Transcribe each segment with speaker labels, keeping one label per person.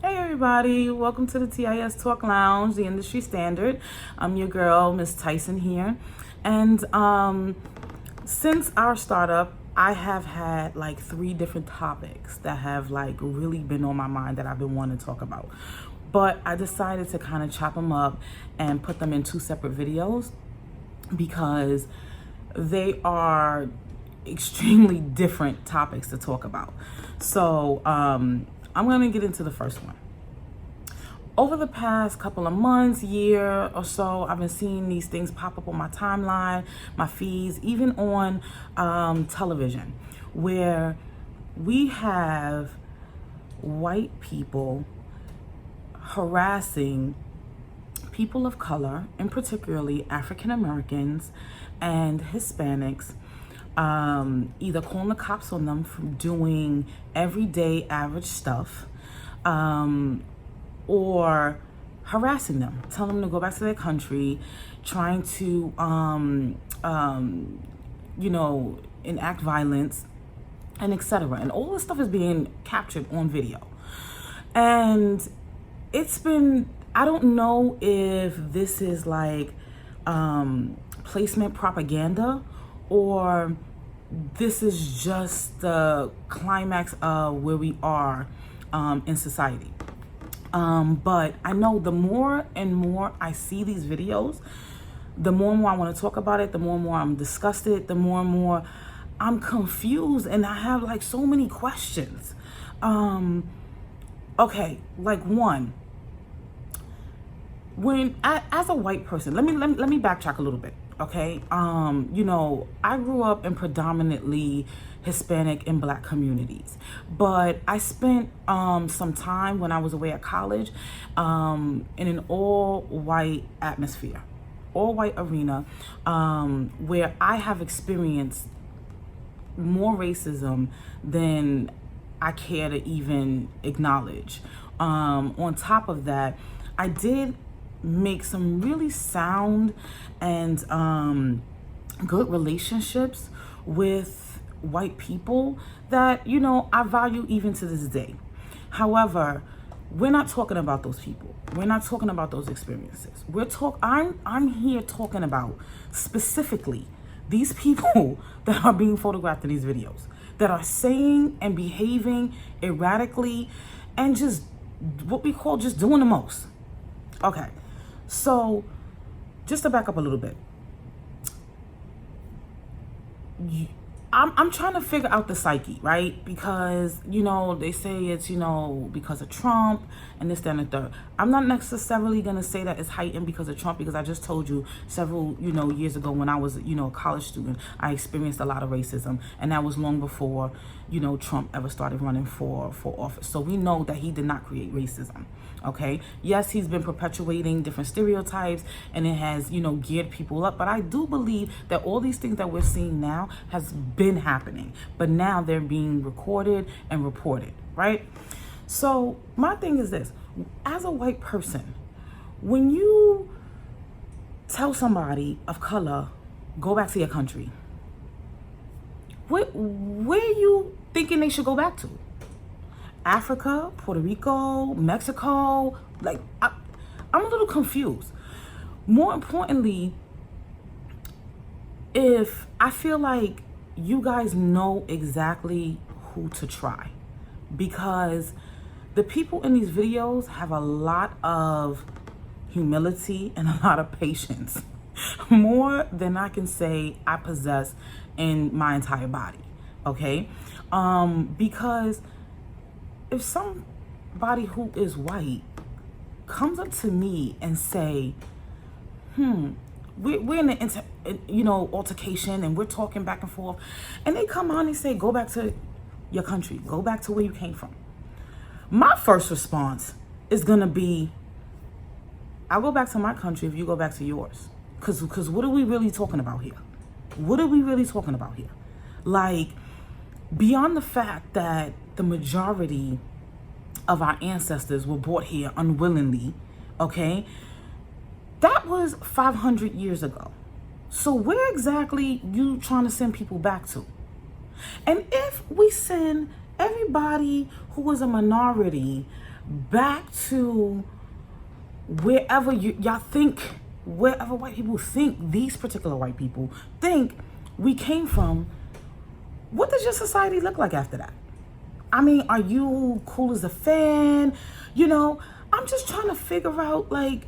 Speaker 1: Hey everybody, welcome to the TIS Talk Lounge, the industry standard. I'm your girl, Miss Tyson here. And since our startup, I have had like 3 different topics that have like really been on my mind that I've been wanting to talk about. But I decided to kind of chop them up and put them in 2 separate videos because they are extremely different topics to talk about. So I'm going to get into the first one. Over the past couple of months, year or so, I've been seeing these things pop up on my timeline, my feeds, even on television, where we have white people harassing people of color, and particularly African Americans and Hispanics, either calling the cops on them for doing everyday average stuff, or harassing them, telling them to go back to their country, trying to, enact violence, and etc. And all this stuff is being captured on video. And it's been, I don't know if this is like placement propaganda or this is just the climax of where we are in society. But I know the more and more I see these videos, the more and more I want to talk about it, the more and more I'm disgusted, the more and more I'm confused, and I have like so many questions. Okay, like one, when as a white person, let me backtrack a little bit. Okay, I grew up in predominantly Hispanic and Black communities, but I spent some time when I was away at college in an all-white atmosphere, all-white arena, where I have experienced more racism than I care to even acknowledge. On top of that, I did make some really sound and good relationships with white people that, I value even to this day. However, we're not talking about those people. We're not talking about those experiences. I'm here talking about specifically these people that are being photographed in these videos, that are saying and behaving erratically and just what we call just doing the most. Okay, so just to back up a little bit, I'm trying to figure out the psyche, right? Because, they say it's, because of Trump and this, that, and the third. I'm not necessarily going to say that it's heightened because of Trump, because I just told you several, years ago when I was, a college student, I experienced a lot of racism. And that was long before, Trump ever started running for office. So we know that he did not create racism. Okay. Yes, he's been perpetuating different stereotypes and it has, geared people up. But I do believe that all these things that we're seeing now has been happening, but now they're being recorded and reported, right? So my thing is this: as a white person, when you tell somebody of color, go back to your country, where are you thinking they should go back to? Africa, Puerto Rico, Mexico? Like, I'm a little confused. More importantly, if I feel like you guys know exactly who to try, because the people in these videos have a lot of humility and a lot of patience, more than I can say I possess in my entire body. Okay, because if somebody who is white comes up to me and say, we're in an altercation and we're talking back and forth, and they come on and say, go back to your country, go back to where you came from, my first response is gonna be, I'll go back to my country if you go back to yours. Because what are we really talking about here? What are we really talking about here? Like, beyond the fact that the majority of our ancestors were brought here unwillingly, okay? That was 500 years ago. So where exactly you trying to send people back to? And if we send everybody who was a minority back to wherever y'all think, wherever white people think, these particular white people think we came from. What does your society look like after that? I mean, are you cool as a fan? You know, I'm just trying to figure out, like,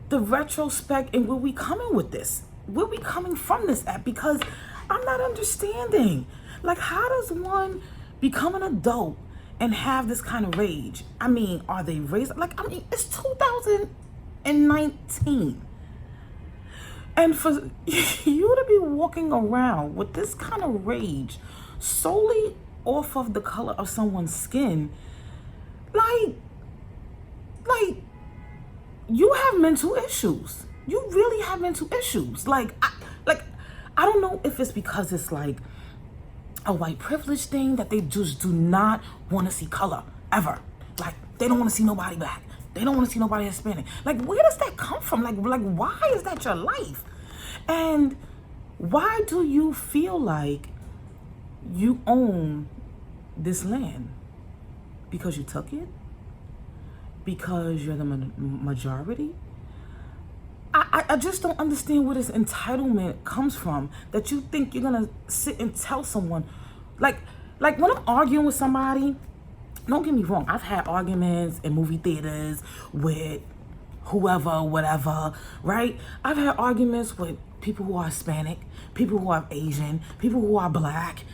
Speaker 1: the retrospect and where we coming with this. Where we coming from this at? Because I'm not understanding. Like, how does one become an adult and have this kind of rage? I mean, are they raised? Like, I mean, it's 2019. And for you to be walking around with this kind of rage solely off of the color of someone's skin, like you have mental issues. You really have mental issues. Like I don't know if it's because it's like a white privilege thing that they just do not want to see color ever. Like, they don't want to see nobody black. They don't want to see nobody Hispanic. Like, where does that come from? Like why is that your life? And why do you feel like you own this land? Because you took it? Because you're the majority? I just don't understand where this entitlement comes from, that you think you're gonna sit and tell someone, like when I'm arguing with somebody, don't get me wrong, I've had arguments in movie theaters with whoever, whatever, right? I've had arguments with people who are Hispanic, people who are Asian, people who are black,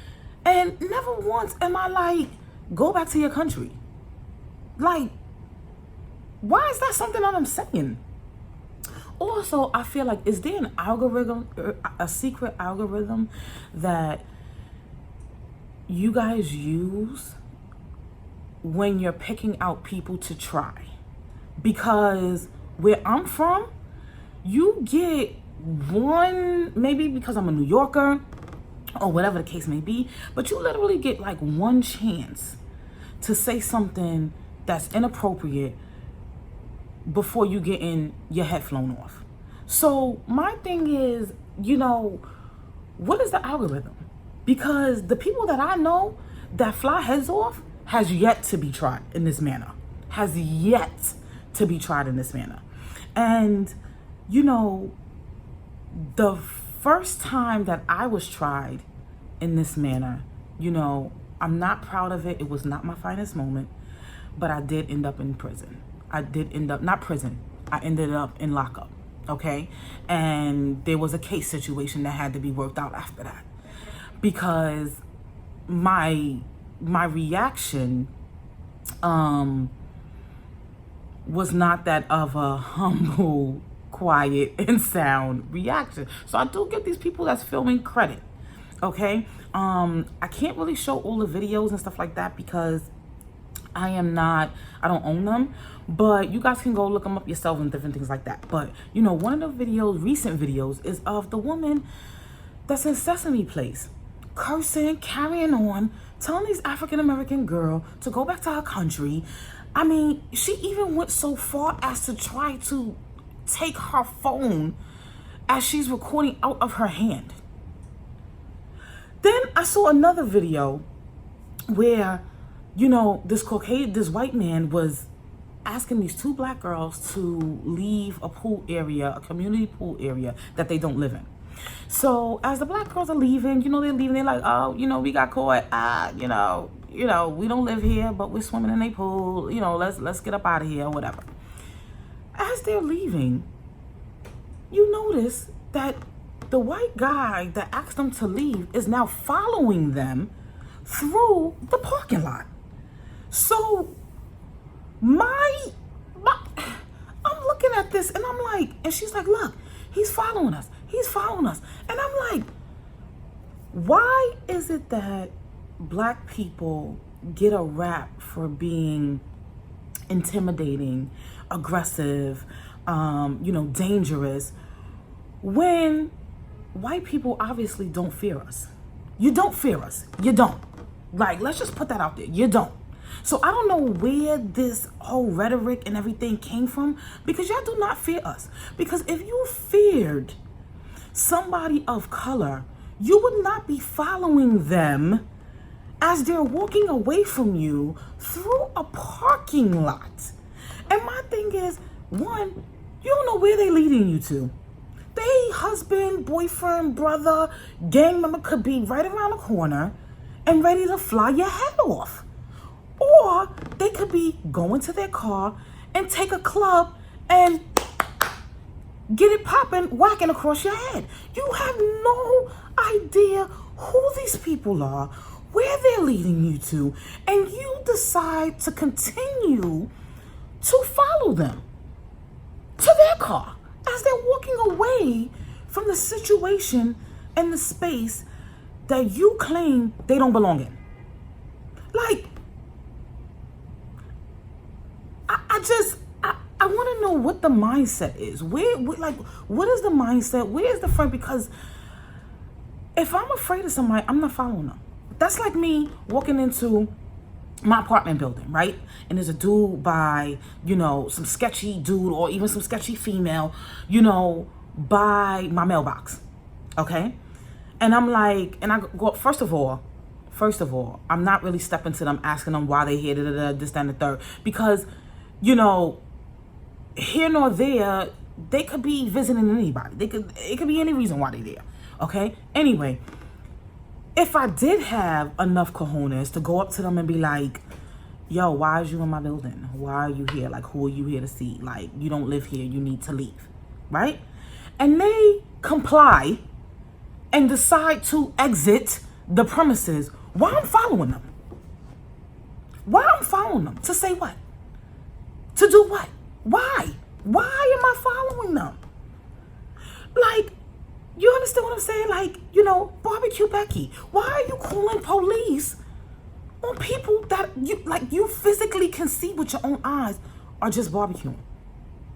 Speaker 1: and never once am I like, go back to your country. Like, why is that something that I'm saying? Also, I feel like, is there an algorithm, a secret algorithm that you guys use when you're picking out people to try? Because where I'm from, you get one, maybe because I'm a New Yorker or whatever the case may be, but you literally get like one chance to say something that's inappropriate before you getting your head flown off. So my thing is, you know, what is the algorithm? Because the people that I know that fly heads off has yet to be tried in this manner. Has yet to be tried in this manner. And, you know, the first time that I was tried in this manner, you know, I'm not proud of it. It was not my finest moment, but I did end up in prison. I did end up, not prison, I ended up in lockup, okay? And there was a case situation that had to be worked out after that, because my reaction was not that of a humble, quiet, and sound reaction. So I do give these people that's filming credit, okay? I can't really show all the videos and stuff like that because I don't own them, but you guys can go look them up yourself and different things like that. But, you know, one of the videos, recent videos, is of the woman that's in Sesame Place, cursing, carrying on, telling this African-American girl to go back to her country. I mean, she even went so far as to try to take her phone as she's recording out of her hand. Then I saw another video where, you know, this white man was asking these two black girls to leave a pool area, a community pool area that they don't live in. So as the black girls are leaving, you know, they're like, oh, you know, we got caught. You know, we don't live here, but we're swimming in a pool. You know, let's get up out of here or whatever. As they're leaving, you notice that the white guy that asked them to leave is now following them through the parking lot. So I'm looking at this and I'm like, and she's like, look, he's following us. And I'm like, why is it that black people get a rap for being intimidating, aggressive, you know, dangerous, when white people obviously don't fear us? You don't fear us. You don't. Like, let's just put that out there. You don't. So I don't know where this whole rhetoric and everything came from, because y'all do not fear us. Because if you feared somebody of color, you would not be following them as they're walking away from you through a parking lot. And my thing is, one, you don't know where they're leading you to. They husband, boyfriend, brother, gang member could be right around the corner and ready to fly your head off. Or they could be going to their car and take a club and get it popping, whacking across your head. You have no idea who these people are, where they're leading you to, and you decide to continue to follow them to their car as they're walking away from the situation and the space that you claim they don't belong in. Like, I want to know what the mindset is. What is the mindset? Where is the front? Because if I'm afraid of somebody, I'm not following them. That's like me walking into my apartment building, right? And there's a dude by, some sketchy dude or even some sketchy female, by my mailbox. Okay? And I'm like, and I go, first of all, I'm not really stepping to them, asking them why they here, this, that, and the third. Because, here nor there, they could be visiting anybody. It could be any reason why they're there. Okay? Anyway, if I did have enough cojones to go up to them and be like, yo, why is you in my building? Why are you here? Like, who are you here to see? Like, you don't live here. You need to leave. Right? And they comply and decide to exit the premises. Why I'm following them? Why I'm following them? To say what? To do what? Why? Why am I following them? Like, you understand what I'm saying? Like, barbecue Becky. Why are you calling police on people that you physically can see with your own eyes are just barbecuing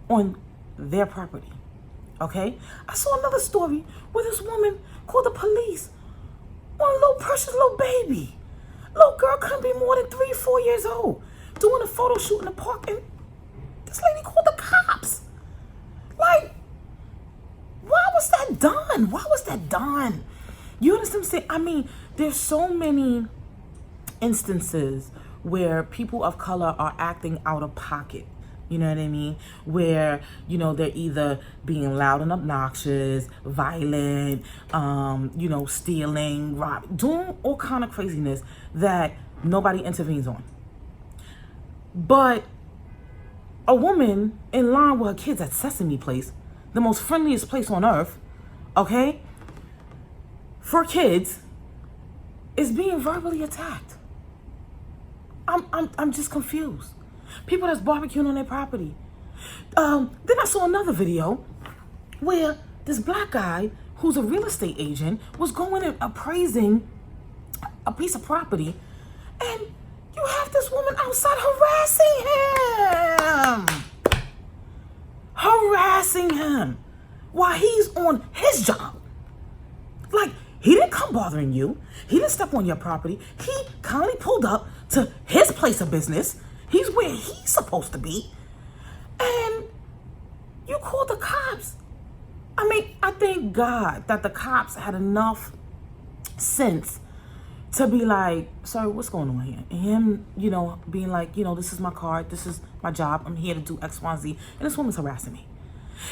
Speaker 1: on their property? Okay? I saw another story where this woman called the police on a little precious little baby. Little girl couldn't be more than 3-4 years old, doing a photo shoot in the park, and this lady called the cops. Like, why was that done? Why was that done? You understand what I'm saying? I mean, there's so many instances where people of color are acting out of pocket. You know what I mean? Where, they're either being loud and obnoxious, violent, stealing, robbing, doing all kind of craziness that nobody intervenes on. But a woman in line with her kids at Sesame Place, the most friendliest place on earth, okay, for kids, is being verbally attacked. I'm just confused. People that's barbecuing on their property. Then I saw another video where this black guy who's a real estate agent was going and appraising a piece of property, and you have this woman outside harassing him while he's on his job. Like, he didn't come bothering you. He didn't step on your property. He kindly pulled up to his place of business. He's where he's supposed to be. And you called the cops. I mean, I thank God that the cops had enough sense to be like, sorry, what's going on here? And him, being like, this is my card. This is my job. I'm here to do X, Y, Z. And this woman's harassing me.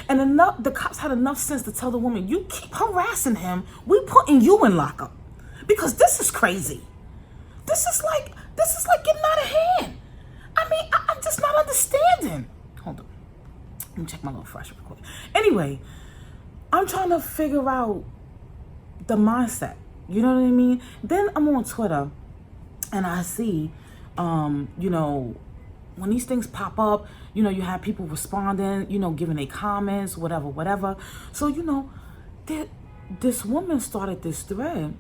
Speaker 1: And the cops had enough sense to tell the woman, you keep harassing him, we putting you in lockup. Because this is crazy. This is like getting out of hand. I mean, I'm just not understanding. Hold on. Let me check my little fresh real quick. Anyway, I'm trying to figure out the mindset. You know what I mean? Then I'm on Twitter and I see, when these things pop up, you have people responding, giving their comments, whatever. So, this woman started this thread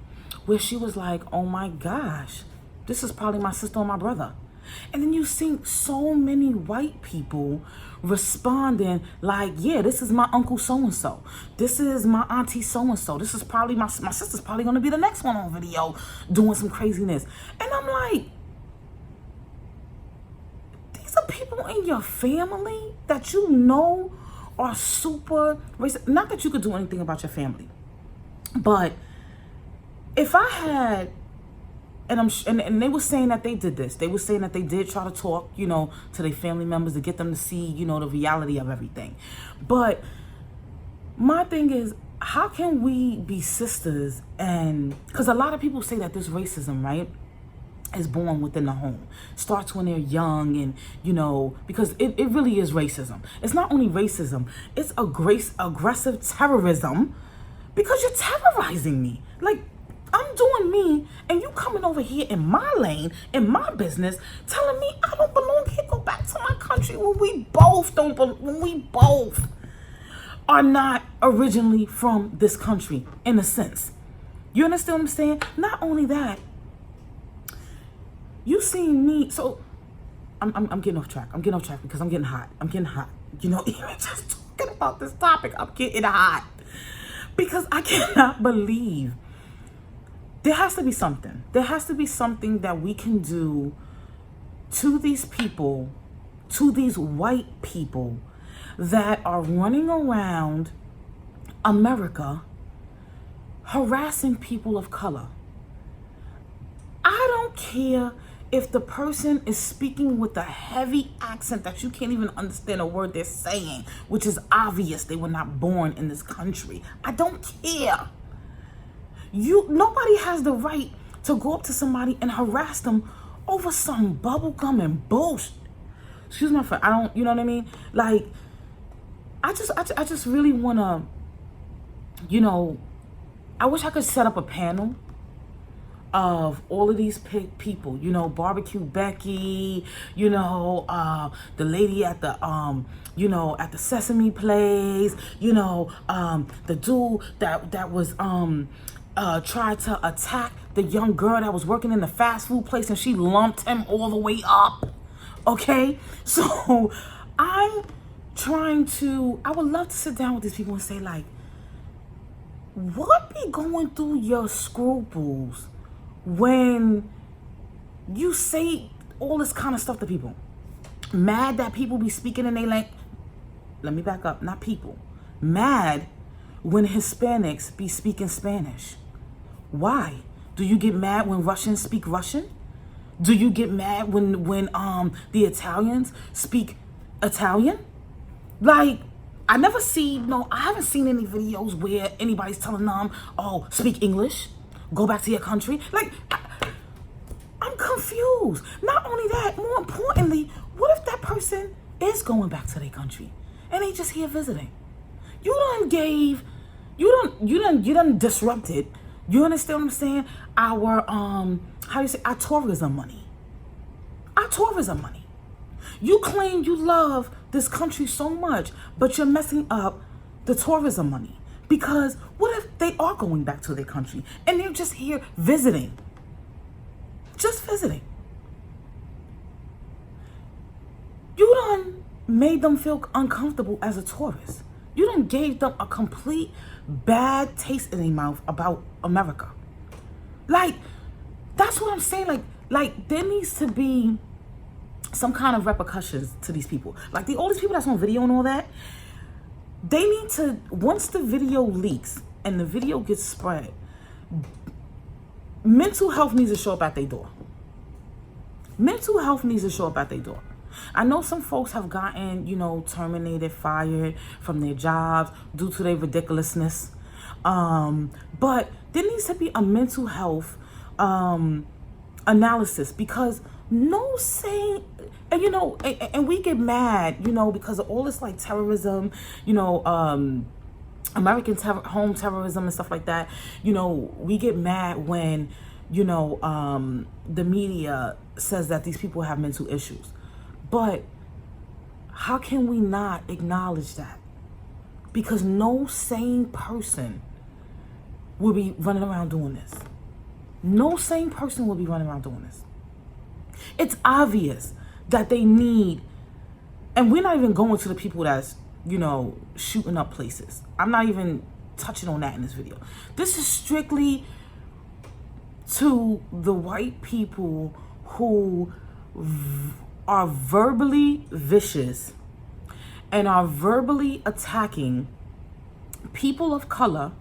Speaker 1: where she was like, oh my gosh, this is probably my sister or my brother. And then you see so many white people responding like, yeah, this is my uncle so-and-so. This is my auntie so-and-so. This is probably my sister's probably going to be the next one on video doing some craziness. And I'm like, these are people in your family that are super racist. Not that you could do anything about your family, but if I had and they were saying that they did this. They were saying that they did try to talk, to their family members to get them to see, the reality of everything. But my thing is, how can we be sisters? And because a lot of people say that this racism, right, is born within the home, starts when they're young, and because it really is racism. It's not only racism, it's aggressive terrorism, because you're terrorizing me. Like, I'm doing me, and you coming over here in my lane, in my business, telling me I don't belong here. Go back to my country, when we both are not originally from this country, in a sense. You understand what I'm saying? Not only that, you seen me. So I'm getting off track. Because I'm getting hot. Even just talking about this topic, I'm getting hot, because I cannot believe. There has to be something. There has to be something that we can do to these people, to these white people that are running around America harassing people of color. I don't care if the person is speaking with a heavy accent that you can't even understand a word they're saying, which is obvious they were not born in this country. I don't care. Nobody has the right to go up to somebody and harass them over some bubble gum and bullshit. Excuse my friend. I don't, you know what I mean? Like, I just really wanna, I wish I could set up a panel of all of these people, Barbecue Becky, the lady at the at the Sesame Place, the dude that was tried to attack the young girl that was working in the fast food place, and she lumped him all the way up. Okay, so I would love to sit down with these people and say, like, what be going through your scruples when you say all this kind of stuff to people? Mad that people be speaking in their language. Let me back up. Not people. Mad when Hispanics be speaking Spanish. Why? Do you get mad when Russians speak Russian? Do you get mad when the Italians speak Italian? Like, I haven't seen any videos where anybody's telling them, oh, speak English, go back to your country. Like, I'm confused. Not only that, more importantly, what if that person is going back to their country and they just here visiting? You done disrupted, you understand what I'm saying, our tourism money. Our tourism money. You claim you love this country so much, but you're messing up the tourism money. Because what if they are going back to their country and they're just here visiting? Just visiting. You done made them feel uncomfortable as a tourist. You done gave them a complete bad taste in their mouth about America. Like, that's what I'm saying. Like there needs to be some kind of repercussions to these people. Like all these people that's on video and all that, they need to, once the video leaks and the video gets spread, mental health needs to show up at their door. Mental health needs to show up at their door. I know some folks have gotten, terminated, fired from their jobs due to their ridiculousness. But there needs to be a mental health analysis, because and we get mad, because of all this like terrorism, American home terrorism and stuff like that. We get mad when, the media says that these people have mental issues. But how can we not acknowledge that? Because no sane person will be running around doing this. No sane person will be running around doing this. It's obvious that they need, and we're not even going to the people that's, shooting up places. I'm not even touching on that in this video. This is strictly to the white people who are verbally vicious and are verbally attacking people of color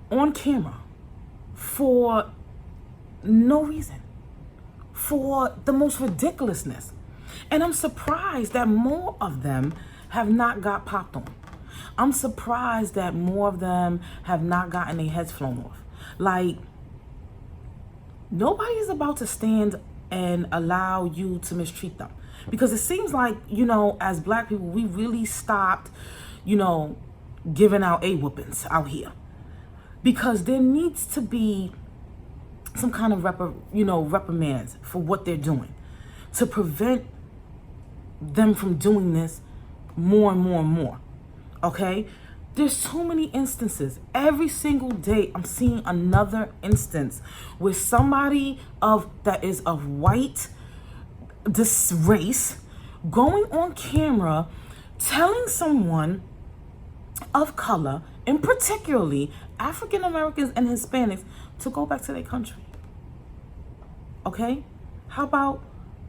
Speaker 1: on camera for no reason, for the most ridiculousness. And I'm surprised that more of them have not got popped on. I'm surprised that more of them have not gotten their heads flown off. Like, nobody is about to stand and allow you to mistreat them. Because it seems like, as black people, we really stopped, giving out A-whoopings out here. Because there needs to be some kind of reprimands for what they're doing to prevent them from doing this more and more and more. Okay? There's so many instances. Every single day I'm seeing another instance where somebody that is of white this race going on camera telling someone of color, and particularly African Americans and Hispanics, to go back to their country. Okay? How about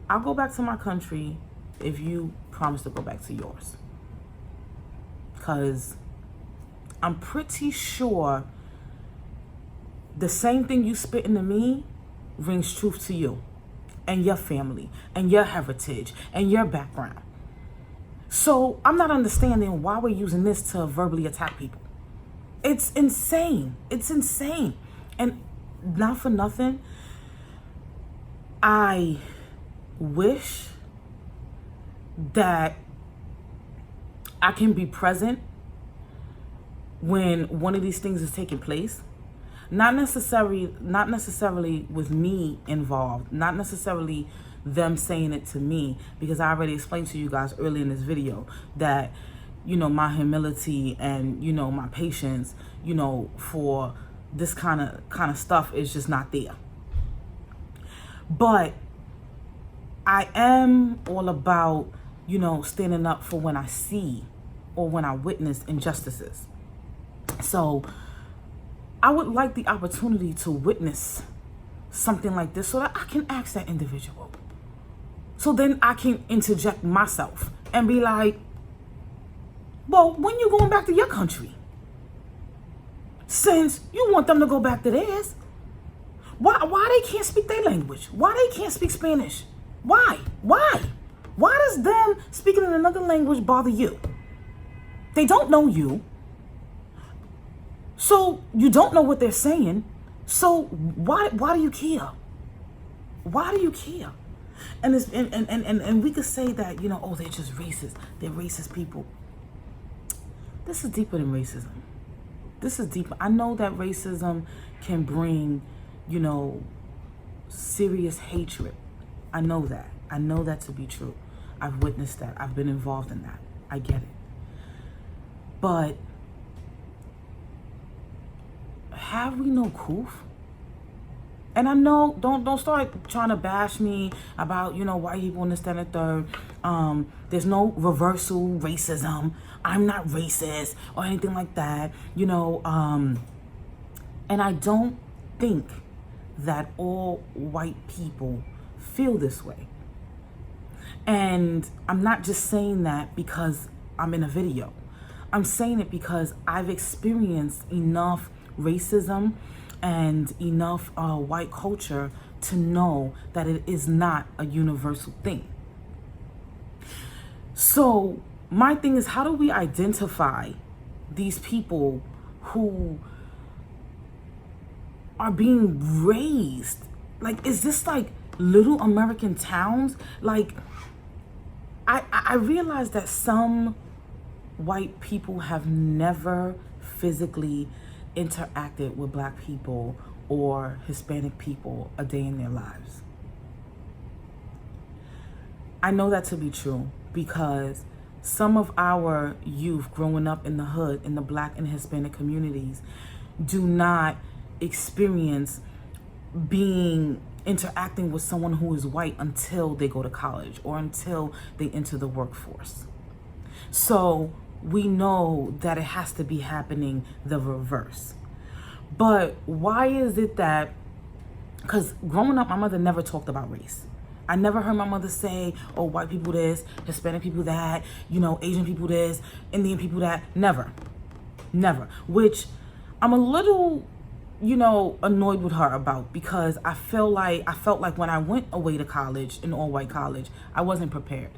Speaker 1: I'll go back to my country if you promise to go back to yours? Because I'm pretty sure the same thing you spit into me rings truth to you and your family and your heritage and your background. So I'm not understanding why we're using this to verbally attack people. It's insane. It's insane. And not for nothing, I wish that I can be present when one of these things is taking place. Not necessarily with me involved, not necessarily them saying it to me, because I already explained to you guys earlier in this video that, my humility and, my patience, for this kind of stuff is just not there. But I am all about, standing up for when I see or when I witness injustices. So I would like the opportunity to witness something like this so that I can ask that individual. So then I can interject myself and be like, well, when you going back to your country? Since you want them to go back to theirs, why they can't speak their language? Why they can't speak Spanish? Why? Why does them speaking in another language bother you? They don't know you. So you don't know what they're saying. So why do you care? Why do you care? And it's and we could say that, oh, they're just racist. They're racist people. This is deeper than racism. This is deeper. I know that racism can bring, serious hatred. I know that. I know that to be true. I've witnessed that. I've been involved in that. I get it. But have we no proof? And I know, don't start trying to bash me about, white people and this, that, and the third. There's no reversal racism. I'm not racist or anything like that, And I don't think that all white people feel this way. And I'm not just saying that because I'm in a video. I'm saying it because I've experienced enough racism and enough white culture to know that it is not a universal thing. So my thing is, how do we identify these people who are being raised? Like, is this like little American towns? Like, I realize that some white people have never physically interacted with black people or Hispanic people a day in their lives. I know that to be true because some of our youth growing up in the hood, in the black and Hispanic communities, do not experience interacting with someone who is white until they go to college or until they enter the workforce. So we know that it has to be happening the reverse. But why is it that, because growing up, my mother never talked about race. I never heard my mother say, oh, white people this, Hispanic people that, Asian people this, Indian people that. Never. Which I'm a little annoyed with her about, because I felt like when I went away to college, an all-white college, I wasn't prepared.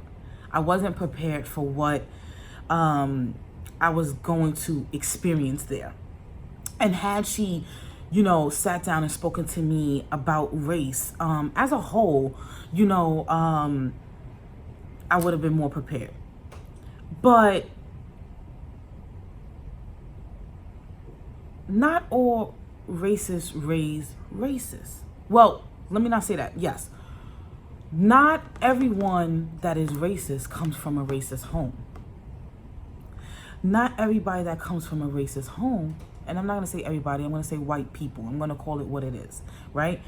Speaker 1: I wasn't prepared for what I was going to experience there. And had she, sat down and spoken to me about race as a whole, I would have been more prepared. But not all racists raise racists. Well, let me not say that. Yes. Not everyone that is racist comes from a racist home. Not everybody that comes from a racist home, and I'm not going to say everybody, I'm going to say white people. I'm going to call it what it is, right?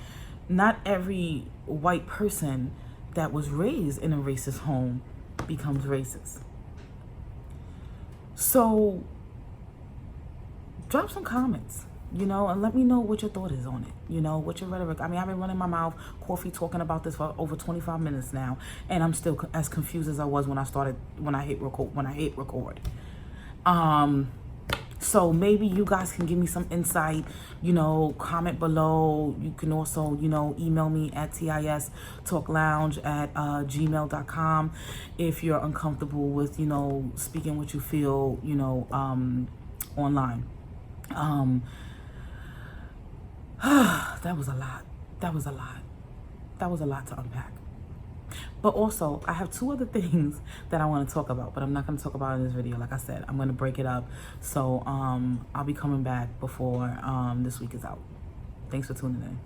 Speaker 1: Not every white person that was raised in a racist home becomes racist. So drop some comments, and let me know what your thought is on it, what your rhetoric. I mean, I've been running my mouth, coffee, talking about this for over 25 minutes now, and I'm still as confused as I was when I hit record. So maybe you guys can give me some insight, comment below. You can also, email me at tistalklounge@gmail.com if you're uncomfortable with, speaking what you feel, online. That was a lot. That was a lot to unpack. But also, I have two other things that I want to talk about, but I'm not going to talk about in this video. Like I said, I'm going to break it up. So I'll be coming back before this week is out. Thanks for tuning in.